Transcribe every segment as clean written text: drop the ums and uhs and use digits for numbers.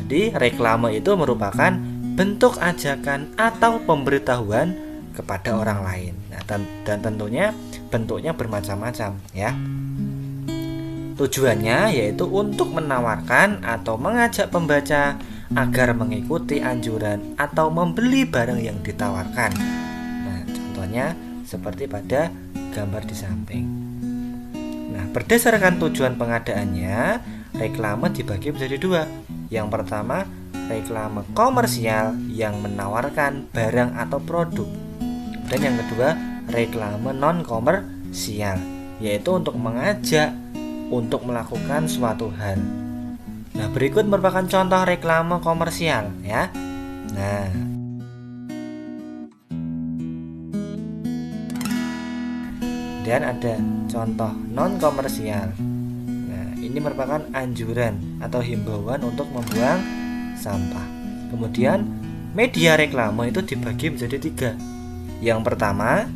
Jadi reklame itu merupakan bentuk ajakan atau pemberitahuan kepada orang lain. Nah, dan tentunya bentuknya bermacam-macam ya. Tujuannya yaitu untuk menawarkan atau mengajak pembaca agar mengikuti anjuran atau membeli barang yang ditawarkan. Nah, contohnya seperti pada gambar di samping. Nah, berdasarkan tujuan pengadaannya, reklame dibagi menjadi dua. Yang pertama, reklame komersial yang menawarkan barang atau produk. Dan yang kedua, reklame non-komersial, yaitu untuk mengajak untuk melakukan suatu hal. Nah, berikut merupakan contoh reklame komersial ya. Nah, dan ada contoh non komersial. Nah, ini merupakan anjuran atau himbauan untuk membuang sampah. Kemudian media reklame itu dibagi menjadi tiga. Yang pertama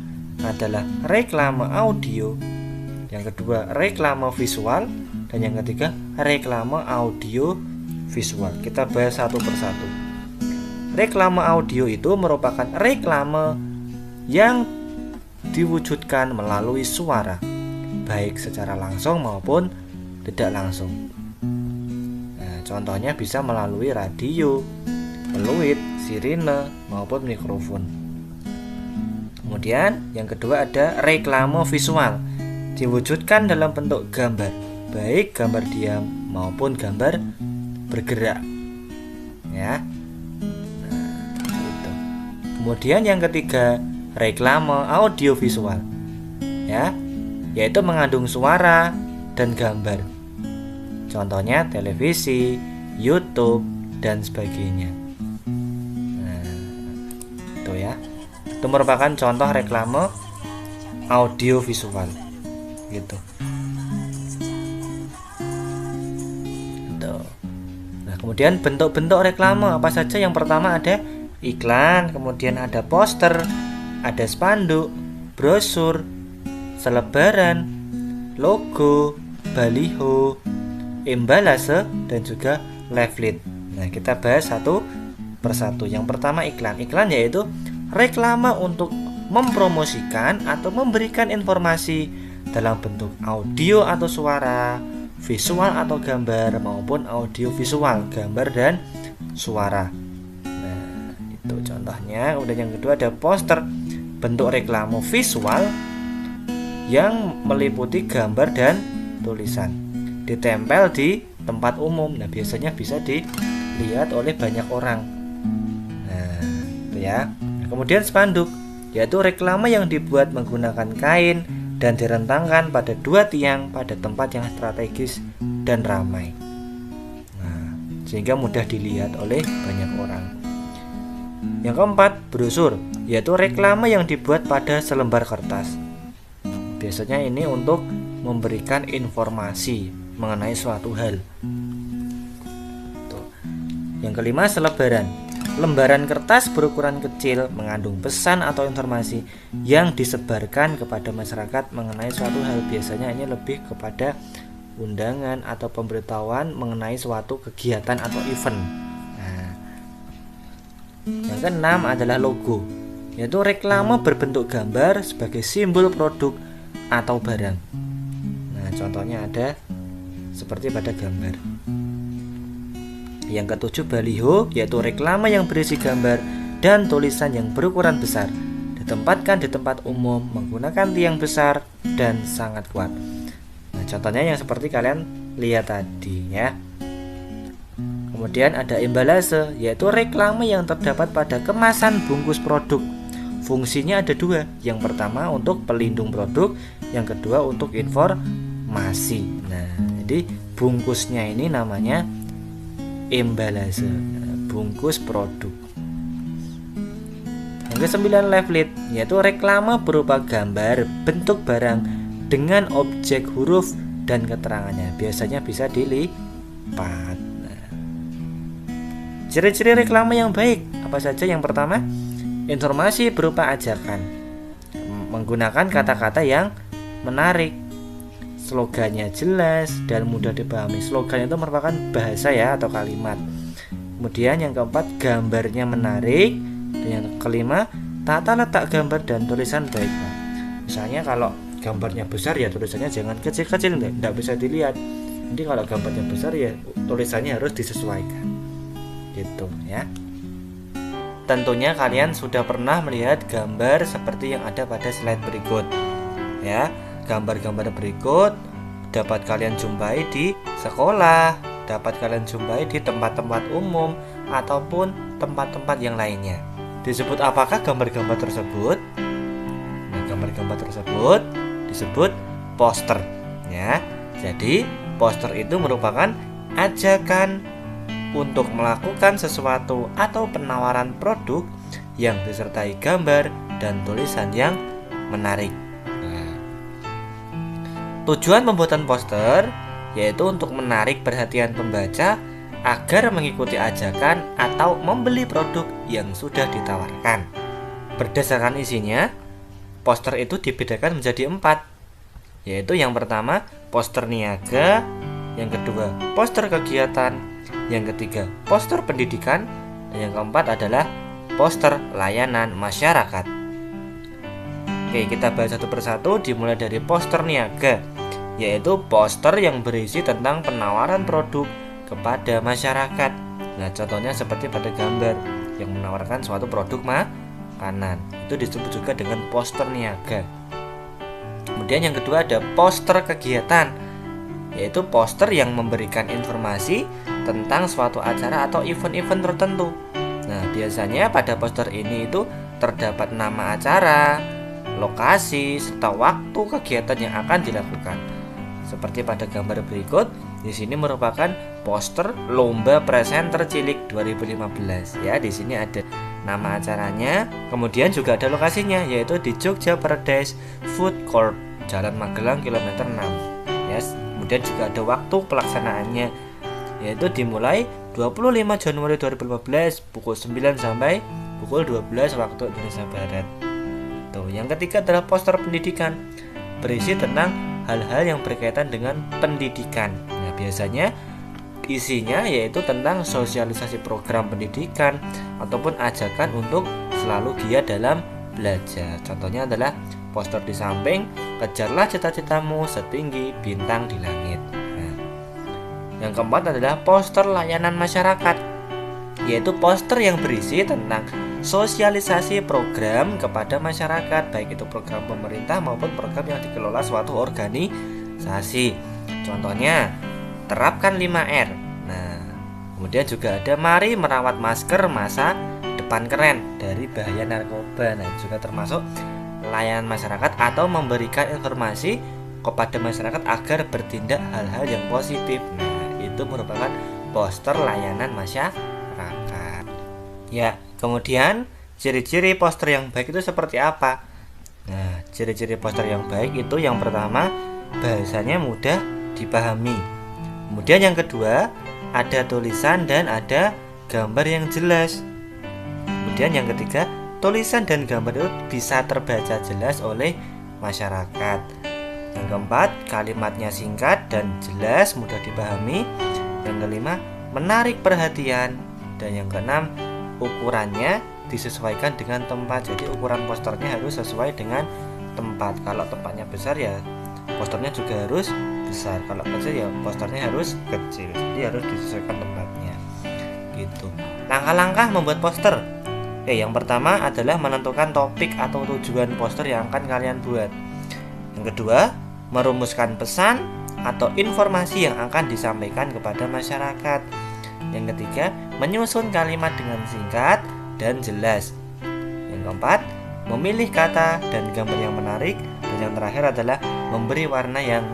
adalah reklame audio, yang kedua reklame visual, dan yang ketiga reklame audio visual. Kita bahas satu persatu. Reklame audio itu merupakan reklame yang diwujudkan melalui suara, baik secara langsung maupun tidak langsung. Nah, contohnya bisa melalui radio, peluit, sirine, maupun mikrofon. Kemudian yang kedua ada reklame visual, diwujudkan dalam bentuk gambar, baik gambar diam maupun gambar bergerak ya. Nah, itu. Kemudian yang ketiga reklame audiovisual ya, yaitu mengandung suara dan gambar. Contohnya televisi, YouTube, dan sebagainya. Nah, itu ya. Itu merupakan contoh reklame audiovisual gitu. Nah, kemudian bentuk-bentuk reklame apa saja? Yang pertama ada iklan, kemudian ada poster, ada spanduk, brosur, selebaran, logo, baliho, embalase, dan juga leaflet. Nah, kita bahas satu persatu. Yang pertama iklan. Iklan yaitu reklame untuk mempromosikan atau memberikan informasi dalam bentuk audio atau suara, visual atau gambar, maupun audio visual, gambar dan suara. Nah, itu contohnya. Kemudian yang kedua ada poster, bentuk reklame visual yang meliputi gambar dan tulisan, ditempel di tempat umum. Nah, biasanya bisa dilihat oleh banyak orang. Nah, itu ya. Kemudian spanduk, yaitu reklame yang dibuat menggunakan kain dan direntangkan pada dua tiang pada tempat yang strategis dan ramai. Nah, sehingga mudah dilihat oleh banyak orang. Yang keempat, brosur, yaitu reklame yang dibuat pada selembar kertas. Biasanya ini untuk memberikan informasi mengenai suatu hal. Tuh. Yang kelima, selebaran, lembaran kertas berukuran kecil mengandung pesan atau informasi yang disebarkan kepada masyarakat mengenai suatu hal. Biasanya ini lebih kepada undangan atau pemberitahuan mengenai suatu kegiatan atau event. Nah, yang keenam adalah logo, yaitu reklame berbentuk gambar sebagai simbol produk atau barang. Nah, contohnya ada seperti pada gambar. Yang ketujuh, baliho, yaitu reklame yang berisi gambar dan tulisan yang berukuran besar, ditempatkan di tempat umum menggunakan tiang besar dan sangat kuat. Nah, contohnya yang seperti kalian lihat tadi ya. Kemudian ada embalase, yaitu reklame yang terdapat pada kemasan bungkus produk. Fungsinya ada dua. Yang pertama untuk pelindung produk, yang kedua untuk informasi. Nah, jadi bungkusnya ini namanya embalase, bungkus produk. Yang kesembilan, leaflet, yaitu reklame berupa gambar bentuk barang dengan objek huruf dan keterangannya. Biasanya bisa dilipat. Nah, ciri-ciri reklame yang baik apa saja? Yang pertama, informasi berupa ajakan, menggunakan kata-kata yang menarik, slogannya jelas dan mudah dipahami. Slogan itu merupakan bahasa ya atau kalimat. Kemudian yang keempat, gambarnya menarik. Dan yang kelima, tata letak gambar dan tulisan baik. Misalnya kalau gambarnya besar ya tulisannya jangan kecil-kecil, tidak bisa dilihat. Jadi kalau gambarnya besar ya tulisannya harus disesuaikan. Gitu ya. Tentunya kalian sudah pernah melihat gambar seperti yang ada pada slide berikut. Ya, gambar-gambar berikut dapat kalian jumpai di sekolah, dapat kalian jumpai di tempat-tempat umum ataupun tempat-tempat yang lainnya. Disebut apakah gambar-gambar tersebut? Nah, gambar-gambar tersebut disebut poster ya. Jadi, poster itu merupakan ajakan untuk melakukan sesuatu atau penawaran produk yang disertai gambar dan tulisan yang menarik. Nah, tujuan pembuatan poster yaitu untuk menarik perhatian pembaca agar mengikuti ajakan atau membeli produk yang sudah ditawarkan. Berdasarkan isinya, poster itu dibedakan menjadi 4, yaitu yang pertama poster niaga, yang kedua poster kegiatan, yang ketiga poster pendidikan, dan yang keempat adalah poster layanan masyarakat. Oke, kita bahas satu persatu, dimulai dari poster niaga, yaitu poster yang berisi tentang penawaran produk kepada masyarakat. Nah, contohnya seperti pada gambar yang menawarkan suatu produk makanan, itu disebut juga dengan poster niaga. Kemudian yang kedua ada poster kegiatan, yaitu poster yang memberikan informasi tentang suatu acara atau event-event tertentu. Nah, biasanya pada poster ini itu terdapat nama acara, lokasi, serta waktu kegiatan yang akan dilakukan. Seperti pada gambar berikut, di sini merupakan poster Lomba Presenter Cilik 2015. Ya, di sini ada nama acaranya, kemudian juga ada lokasinya, yaitu di Jogja Paradise Food Court, Jalan Magelang kilometer 6. Yes. Kemudian juga ada waktu pelaksanaannya, yaitu dimulai 25 Januari 2015 pukul 9 sampai pukul 12 waktu Indonesia Barat. Tuh, yang ketiga adalah poster pendidikan, berisi tentang hal-hal yang berkaitan dengan pendidikan. Nah, biasanya isinya yaitu tentang sosialisasi program pendidikan ataupun ajakan untuk selalu giat dalam belajar. Contohnya adalah poster di samping, kejarlah cita-citamu setinggi bintang di langit. Nah, yang keempat adalah poster layanan masyarakat, yaitu poster yang berisi tentang sosialisasi program kepada masyarakat, baik itu program pemerintah maupun program yang dikelola suatu organisasi. Contohnya, terapkan 5R. Nah, kemudian juga ada mari merawat masker masa depan keren dari bahaya narkoba. Nah, juga termasuk layanan masyarakat atau memberikan informasi kepada masyarakat agar bertindak hal-hal yang positif. Nah, itu merupakan poster layanan masyarakat. Ya, kemudian ciri-ciri poster yang baik itu seperti apa? Nah, ciri-ciri poster yang baik itu yang pertama, bahasanya mudah dipahami. Kemudian yang kedua, ada tulisan dan ada gambar yang jelas. Kemudian yang ketiga, tulisan dan gambar itu bisa terbaca jelas oleh masyarakat. Yang keempat, kalimatnya singkat dan jelas, mudah dipahami. Yang kelima, menarik perhatian. Dan yang keenam, ukurannya disesuaikan dengan tempat. Jadi ukuran posternya harus sesuai dengan tempat. Kalau tempatnya besar ya posternya juga harus besar. Kalau kecil ya posternya harus kecil. Jadi harus disesuaikan tempatnya. Gitu. Langkah-langkah membuat poster. Yang pertama adalah menentukan topik atau tujuan poster yang akan kalian buat. Yang kedua, merumuskan pesan atau informasi yang akan disampaikan kepada masyarakat. Yang ketiga, menyusun kalimat dengan singkat dan jelas. Yang keempat, memilih kata dan gambar yang menarik. Dan yang terakhir adalah memberi warna yang